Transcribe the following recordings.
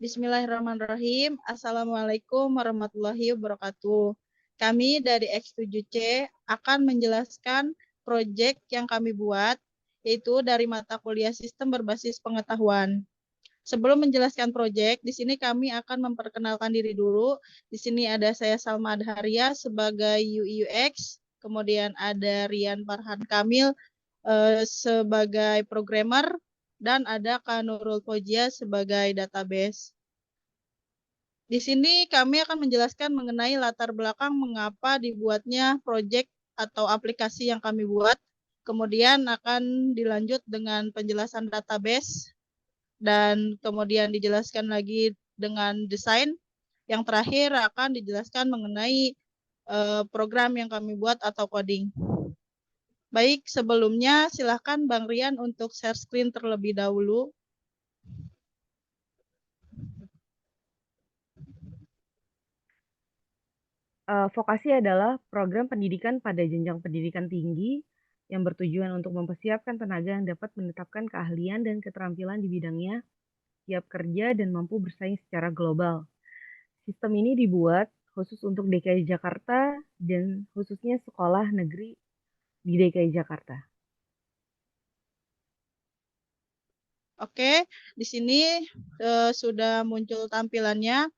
Bismillahirrahmanirrahim. Assalamualaikum warahmatullahi wabarakatuh. Kami dari X7C akan menjelaskan proyek yang kami buat, yaitu dari mata kuliah Sistem Berbasis Pengetahuan. Sebelum menjelaskan proyek, di sini kami akan memperkenalkan diri dulu. Di sini ada saya Salma Adharia sebagai UI UX, kemudian ada Rian Farhan Kamil sebagai programmer, dan ada Kak Nurul Fojia sebagai database. Di sini kami akan menjelaskan mengenai latar belakang mengapa dibuatnya proyek atau aplikasi yang kami buat. Kemudian akan dilanjut dengan penjelasan database dan kemudian dijelaskan lagi dengan desain. Yang terakhir akan dijelaskan mengenai program yang kami buat atau coding. Baik, sebelumnya silahkan Bang Rian untuk share screen terlebih dahulu. Vokasi adalah program pendidikan pada jenjang pendidikan tinggi yang bertujuan untuk mempersiapkan tenaga yang dapat menetapkan keahlian dan keterampilan di bidangnya, siap kerja dan mampu bersaing secara global. Sistem ini dibuat khusus untuk DKI Jakarta dan khususnya sekolah negeri di DKI Jakarta. Oke, di sini sudah muncul tampilannya.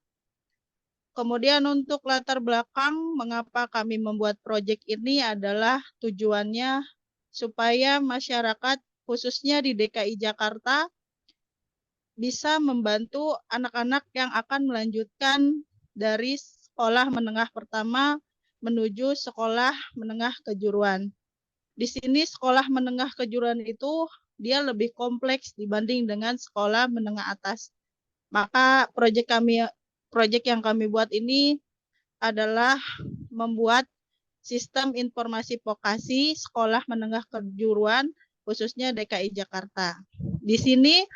Kemudian untuk latar belakang mengapa kami membuat proyek ini adalah tujuannya supaya masyarakat khususnya di DKI Jakarta bisa membantu anak-anak yang akan melanjutkan dari sekolah menengah pertama menuju sekolah menengah kejuruan. Di sini sekolah menengah kejuruan itu dia lebih kompleks dibanding dengan sekolah menengah atas. Maka proyek yang kami buat ini adalah membuat sistem informasi vokasi sekolah menengah kejuruan khususnya DKI Jakarta. Di sini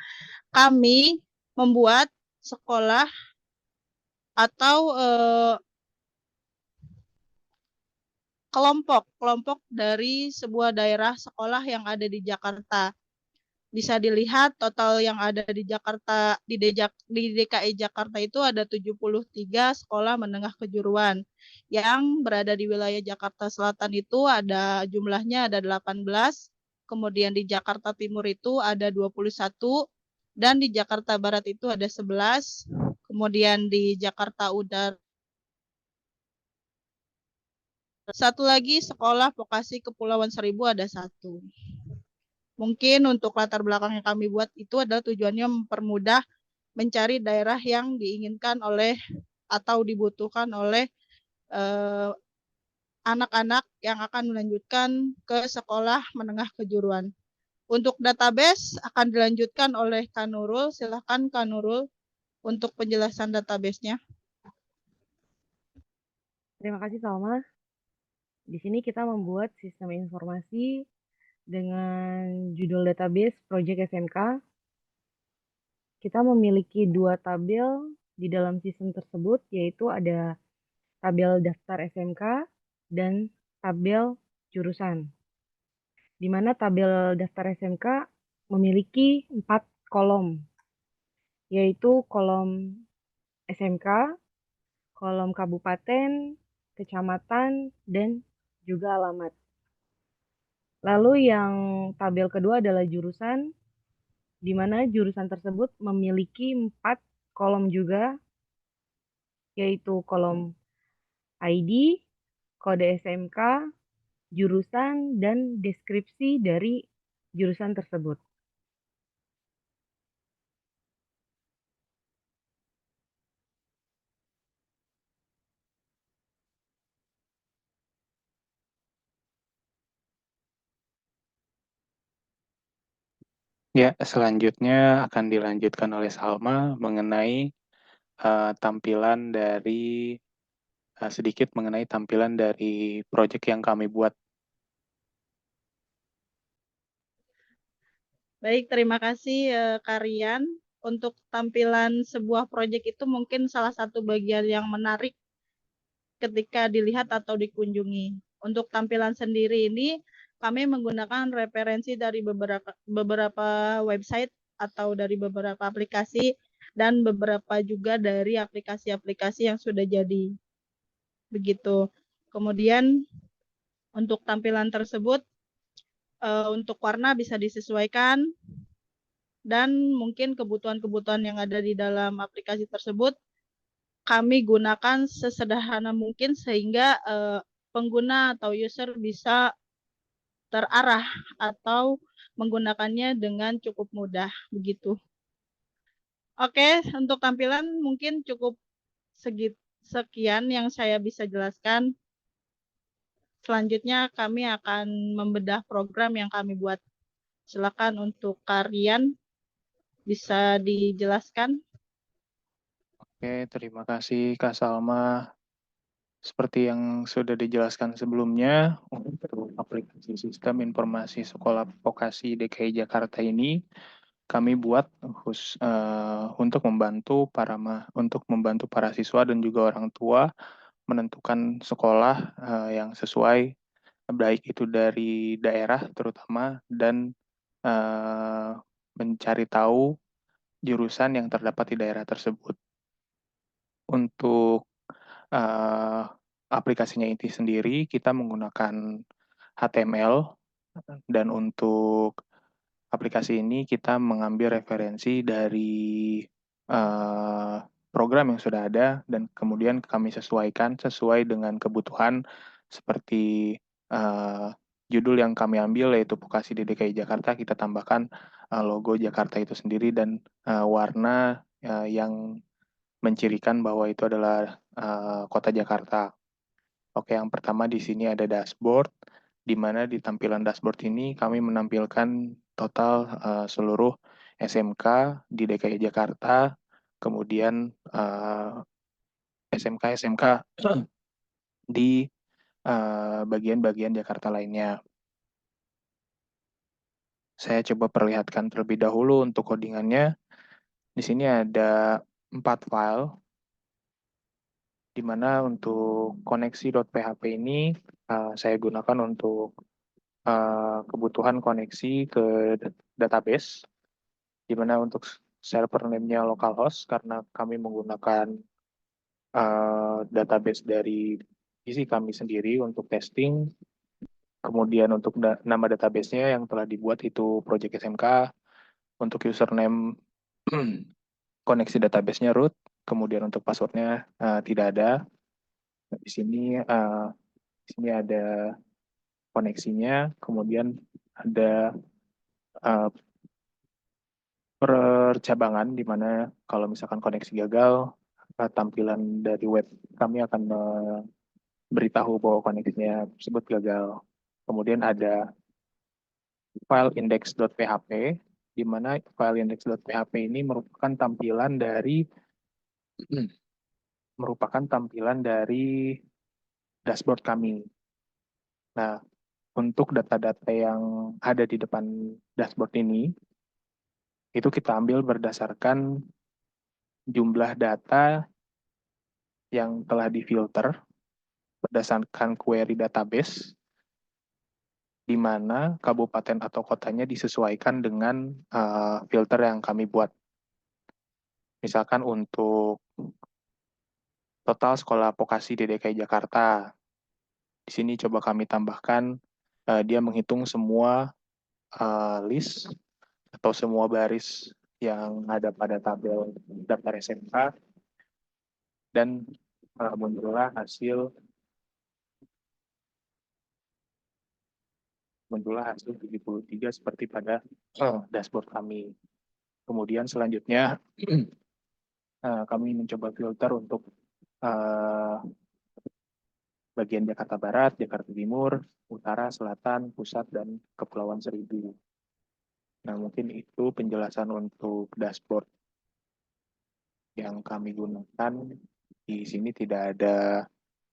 kami membuat sekolah atau kelompok dari sebuah daerah sekolah yang ada di Jakarta. Bisa dilihat total yang ada di Jakarta di DKI Jakarta itu ada 73 sekolah menengah kejuruan. Yang berada di wilayah Jakarta Selatan itu ada jumlahnya ada 18, kemudian di Jakarta Timur itu ada 21 dan di Jakarta Barat itu ada 11, kemudian di Jakarta Utara satu lagi, sekolah vokasi Kepulauan Seribu ada 1. Mungkin untuk latar belakang yang kami buat itu adalah tujuannya mempermudah mencari daerah yang diinginkan oleh atau dibutuhkan oleh anak-anak yang akan melanjutkan ke sekolah menengah kejuruan. Untuk database akan dilanjutkan oleh Kak Nurul. Silakan Kak Nurul untuk penjelasan database-nya. Terima kasih Salma. Di sini kita membuat sistem informasi dengan judul database Project SMK. Kita memiliki 2 tabel di dalam sistem tersebut, yaitu ada tabel daftar SMK dan tabel jurusan. Di mana tabel daftar SMK memiliki 4 kolom, yaitu kolom SMK, kolom kabupaten, kecamatan, dan juga alamat. Lalu yang tabel kedua adalah jurusan, di mana jurusan tersebut memiliki 4 kolom juga, yaitu kolom ID, kode SMK, jurusan, dan deskripsi dari jurusan tersebut. Ya, selanjutnya akan dilanjutkan oleh Salma mengenai tampilan dari sedikit mengenai tampilan dari proyek yang kami buat. Baik, terima kasih Kak Rian. Untuk tampilan sebuah proyek itu mungkin salah satu bagian yang menarik ketika dilihat atau dikunjungi. Untuk tampilan sendiri ini, kami menggunakan referensi dari beberapa website atau dari beberapa aplikasi. dan beberapa juga dari aplikasi-aplikasi yang sudah jadi. Begitu. Kemudian untuk tampilan tersebut, untuk warna bisa disesuaikan, dan mungkin kebutuhan-kebutuhan yang ada di dalam aplikasi tersebut kami gunakan sesederhana mungkin sehingga pengguna atau user bisa terarah atau menggunakannya dengan cukup mudah. Begitu. Oke, untuk tampilan mungkin cukup sekian yang saya bisa jelaskan. Selanjutnya kami akan membedah program yang kami buat. Silakan untuk Karian bisa dijelaskan. Oke, terima kasih Kak Salma. Seperti yang sudah dijelaskan sebelumnya, untuk aplikasi Sistem Informasi Sekolah Vokasi DKI Jakarta ini kami buat untuk membantu para siswa dan juga orang tua menentukan sekolah yang sesuai, baik itu dari daerah terutama, dan mencari tahu jurusan yang terdapat di daerah tersebut. Untuk aplikasinya itu sendiri, kita menggunakan HTML, dan untuk aplikasi ini kita mengambil referensi dari program yang sudah ada, dan kemudian kami sesuaikan sesuai dengan kebutuhan, seperti judul yang kami ambil yaitu Vokasi di DKI Jakarta, kita tambahkan logo Jakarta itu sendiri dan warna yang mencirikan bahwa itu adalah kota Jakarta. Oke, yang pertama di sini ada dashboard, di mana di tampilan dashboard ini kami menampilkan total seluruh SMK di DKI Jakarta, kemudian SMK-SMK di bagian-bagian Jakarta lainnya. Saya coba perlihatkan terlebih dahulu untuk codingannya. Di sini ada 4 file, di mana untuk koneksi.php ini saya gunakan untuk kebutuhan koneksi ke database, di mana untuk server name-nya localhost karena kami menggunakan database dari PC kami sendiri untuk testing. Kemudian untuk nama database-nya yang telah dibuat itu Project SMK. Untuk username koneksi database-nya root. Kemudian untuk password-nya tidak ada. Di sini ada koneksinya. Kemudian ada percabangan, di mana kalau misalkan koneksi gagal, tampilan dari web kami akan beritahu bahwa koneksinya tersebut gagal. Kemudian ada file index.php, di mana file index.php ini merupakan tampilan dari dashboard kami. Nah, untuk data-data yang ada di depan dashboard ini, itu kita ambil berdasarkan jumlah data yang telah difilter berdasarkan query database, di mana kabupaten atau kotanya disesuaikan dengan filter yang kami buat. Misalkan untuk total sekolah vokasi di DKI Jakarta, di sini coba kami tambahkan, dia menghitung semua list atau semua baris yang ada pada tabel daftar SMK, dan muncullah hasil 73 seperti pada dashboard kami. Kemudian selanjutnya kami mencoba filter untuk bagian Jakarta Barat, Jakarta Timur, Utara, Selatan, Pusat, dan Kepulauan Seribu. Nah, mungkin itu penjelasan untuk dashboard yang kami gunakan. Di sini tidak ada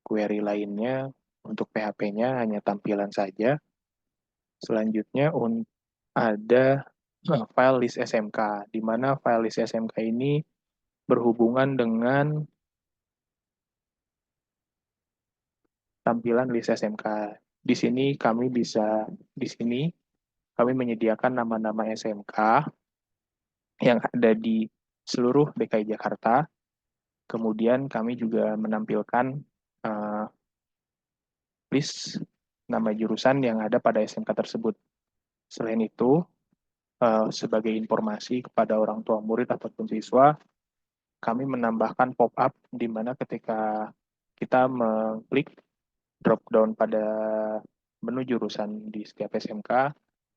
query lainnya. Untuk PHP-nya hanya tampilan saja. Selanjutnya ada file list SMK, di mana file list SMK ini berhubungan dengan tampilan list SMK. Di sini kami menyediakan nama-nama SMK yang ada di seluruh DKI Jakarta. Kemudian kami juga menampilkan list nama jurusan yang ada pada SMK tersebut. Selain itu, sebagai informasi kepada orang tua murid ataupun siswa, kami menambahkan pop-up di mana ketika kita mengklik drop down pada menu jurusan di setiap SMK,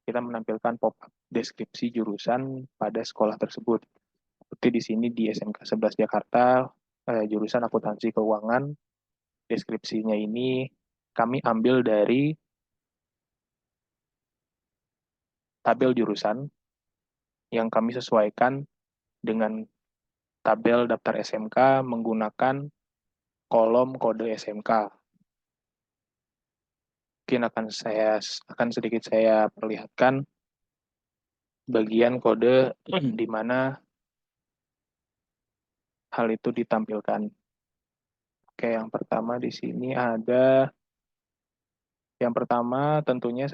kita menampilkan pop-up deskripsi jurusan pada sekolah tersebut. Seperti di sini di SMK 11 Jakarta, jurusan akuntansi keuangan, deskripsinya ini kami ambil dari tabel jurusan yang kami sesuaikan dengan tabel daftar SMK menggunakan kolom kode SMK. Mungkin akan sedikit saya perlihatkan bagian kode di mana hal itu ditampilkan. Oke, yang pertama di sini ada, yang pertama tentunya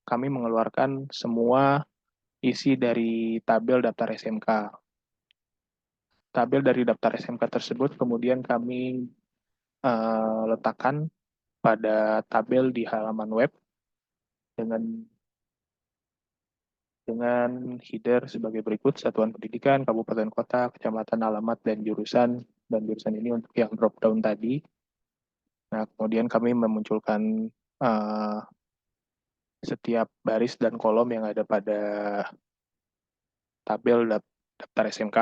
kami mengeluarkan semua isi dari tabel daftar SMK. Tabel dari daftar SMK tersebut kemudian kami letakkan pada tabel di halaman web dengan header sebagai berikut: satuan pendidikan, kabupaten kota, kecamatan, alamat, dan jurusan ini untuk yang drop down tadi. Nah, kemudian kami memunculkan setiap baris dan kolom yang ada pada tabel daftar SMK.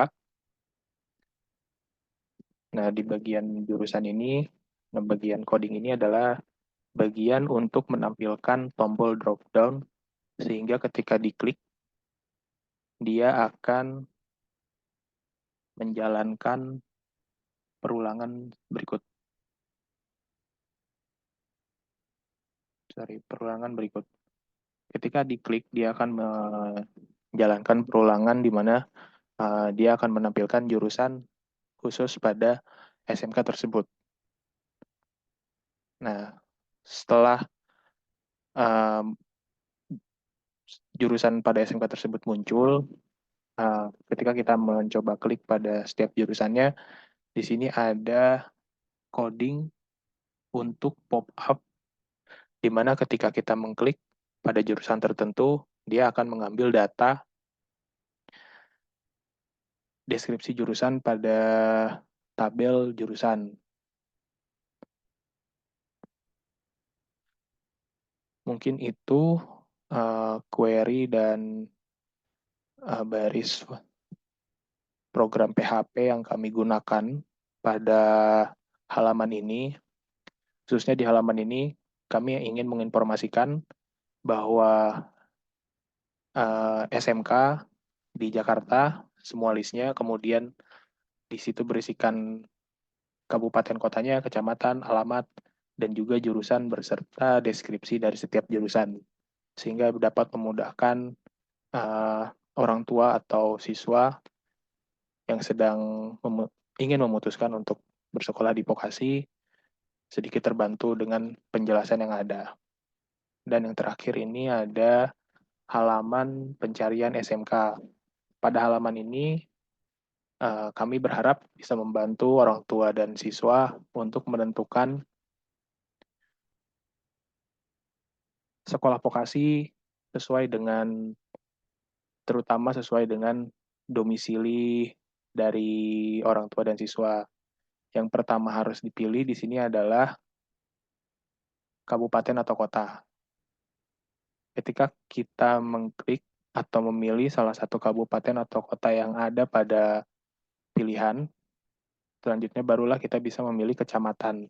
Nah, di bagian jurusan ini, bagian coding ini adalah bagian untuk menampilkan tombol drop down, sehingga ketika diklik, dia akan menjalankan perulangan berikut. Ketika diklik, dia akan menjalankan perulangan di mana dia akan menampilkan jurusan khusus pada SMK tersebut. Nah, setelah jurusan pada SMK tersebut muncul, ketika kita mencoba klik pada setiap jurusannya, di sini ada coding untuk pop-up, di mana ketika kita mengklik pada jurusan tertentu, dia akan mengambil data deskripsi jurusan pada tabel jurusan. Mungkin itu query dan baris program PHP yang kami gunakan pada halaman ini. Khususnya di halaman ini, kami ingin menginformasikan bahwa SMK di Jakarta, semua listnya, kemudian di situ berisikan kabupaten kotanya, kecamatan, alamat, dan juga jurusan beserta deskripsi dari setiap jurusan. Sehingga dapat memudahkan orang tua atau siswa yang sedang ingin memutuskan untuk bersekolah di vokasi, sedikit terbantu dengan penjelasan yang ada. Dan yang terakhir ini ada halaman pencarian SMK. Pada halaman ini, kami berharap bisa membantu orang tua dan siswa untuk menentukan sekolah vokasi terutama sesuai dengan domisili dari orang tua dan siswa. Yang pertama harus dipilih di sini adalah kabupaten atau kota. Ketika kita mengklik atau memilih salah satu kabupaten atau kota yang ada pada pilihan, selanjutnya barulah kita bisa memilih kecamatan.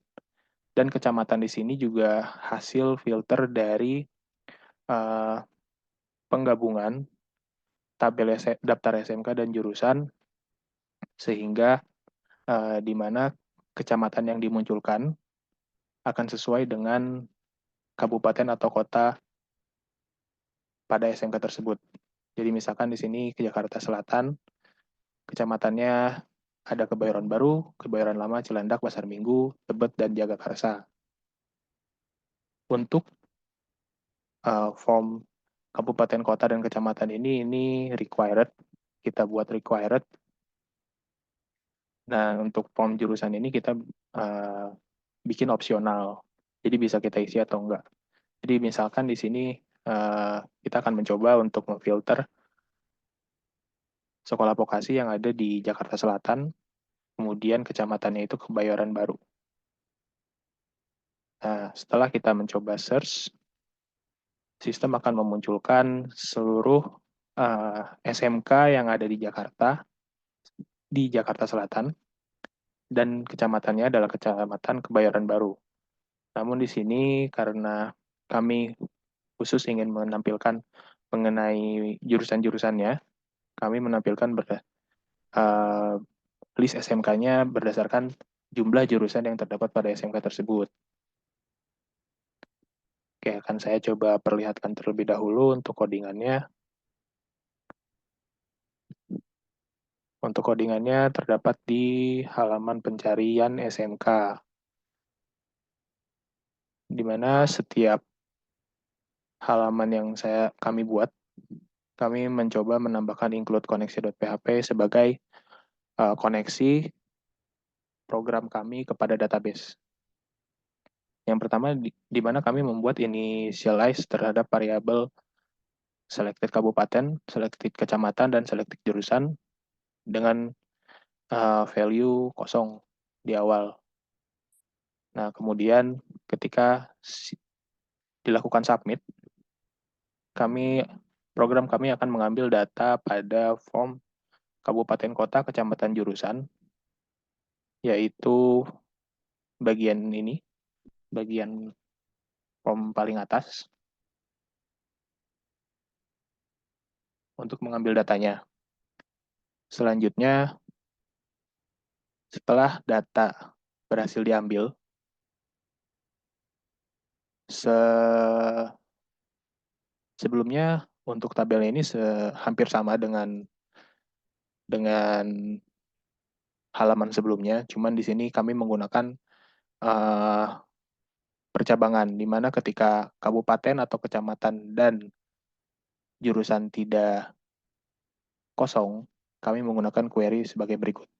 Dan kecamatan di sini juga hasil filter dari penggabungan tabel daftar SMK dan jurusan, sehingga di mana kecamatan yang dimunculkan akan sesuai dengan kabupaten atau kota pada SMK tersebut. Jadi misalkan di sini ke Jakarta Selatan, kecamatannya ada Kebayoran Baru, Kebayoran Lama, Cilandak, Pasar Minggu, Tebet, dan Jagakarsa. Untuk form kabupaten, kota, dan kecamatan ini required. Kita buat required Nah, untuk form jurusan ini kita bikin opsional. Jadi bisa kita isi atau enggak. Jadi misalkan di sini kita akan mencoba untuk memfilter sekolah vokasi yang ada di Jakarta Selatan, kemudian kecamatannya itu Kebayoran Baru. Nah, setelah kita mencoba search, sistem akan memunculkan seluruh SMK yang ada di Jakarta Selatan, dan kecamatannya adalah Kecamatan Kebayoran Baru. Namun di sini karena kami khusus ingin menampilkan mengenai jurusan-jurusannya, kami menampilkan list SMK-nya berdasarkan jumlah jurusan yang terdapat pada SMK tersebut. Oke, akan saya coba perlihatkan terlebih dahulu untuk codingannya. Untuk codingannya terdapat di halaman pencarian SMK, di mana setiap halaman yang kami buat, kami mencoba menambahkan include connection.php sebagai koneksi program kami kepada database. Yang pertama, di mana kami membuat initialize terhadap variabel selected kabupaten, selected kecamatan, dan selected jurusan dengan value kosong di awal. Nah, kemudian ketika dilakukan submit, program kami akan mengambil data pada form kabupaten kota kecamatan jurusan, yaitu bagian form paling atas, untuk mengambil datanya. Selanjutnya, setelah data berhasil diambil, sebelumnya untuk tabelnya ini hampir sama dengan halaman sebelumnya, cuman di sini kami menggunakan percabangan, di mana ketika kabupaten atau kecamatan dan jurusan tidak kosong, kami menggunakan query sebagai berikut,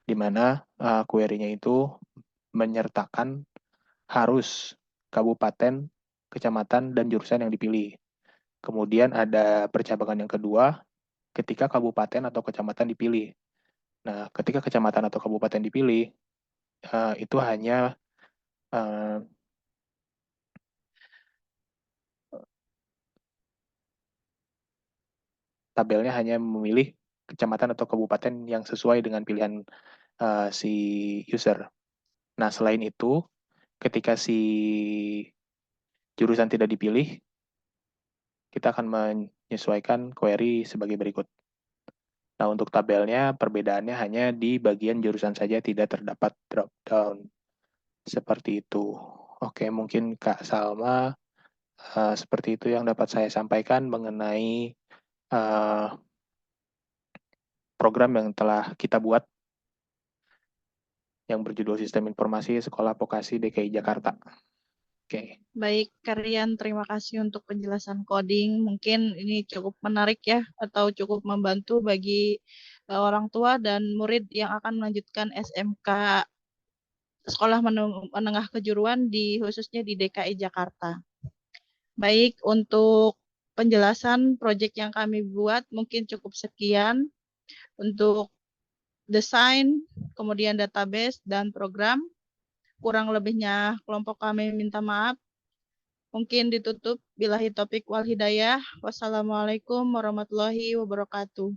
di mana query-nya itu menyertakan harus kabupaten, kecamatan, dan jurusan yang dipilih. Kemudian ada percabangan yang kedua, ketika kabupaten atau kecamatan dipilih. Nah, ketika kecamatan atau kabupaten dipilih, itu hanya tabelnya hanya memilih kecamatan atau kabupaten yang sesuai dengan pilihan si user. Nah, selain itu, ketika si jurusan tidak dipilih, kita akan menyesuaikan query sebagai berikut. Nah, untuk tabelnya, perbedaannya hanya di bagian jurusan saja, tidak terdapat drop-down. Seperti itu. Oke, mungkin Kak Salma, seperti itu yang dapat saya sampaikan mengenai program yang telah kita buat, yang berjudul Sistem Informasi Sekolah Vokasi DKI Jakarta. Oke. Baik, Karian, terima kasih untuk penjelasan coding. Mungkin ini cukup menarik ya, atau cukup membantu bagi orang tua dan murid yang akan melanjutkan SMK Sekolah Menengah Kejuruan khususnya di DKI Jakarta. Baik, untuk penjelasan proyek yang kami buat mungkin cukup sekian untuk desain, kemudian database dan program. Kurang lebihnya kelompok kami minta maaf. Mungkin ditutup. Billahi taufiq wal hidayah. Wassalamualaikum warahmatullahi wabarakatuh.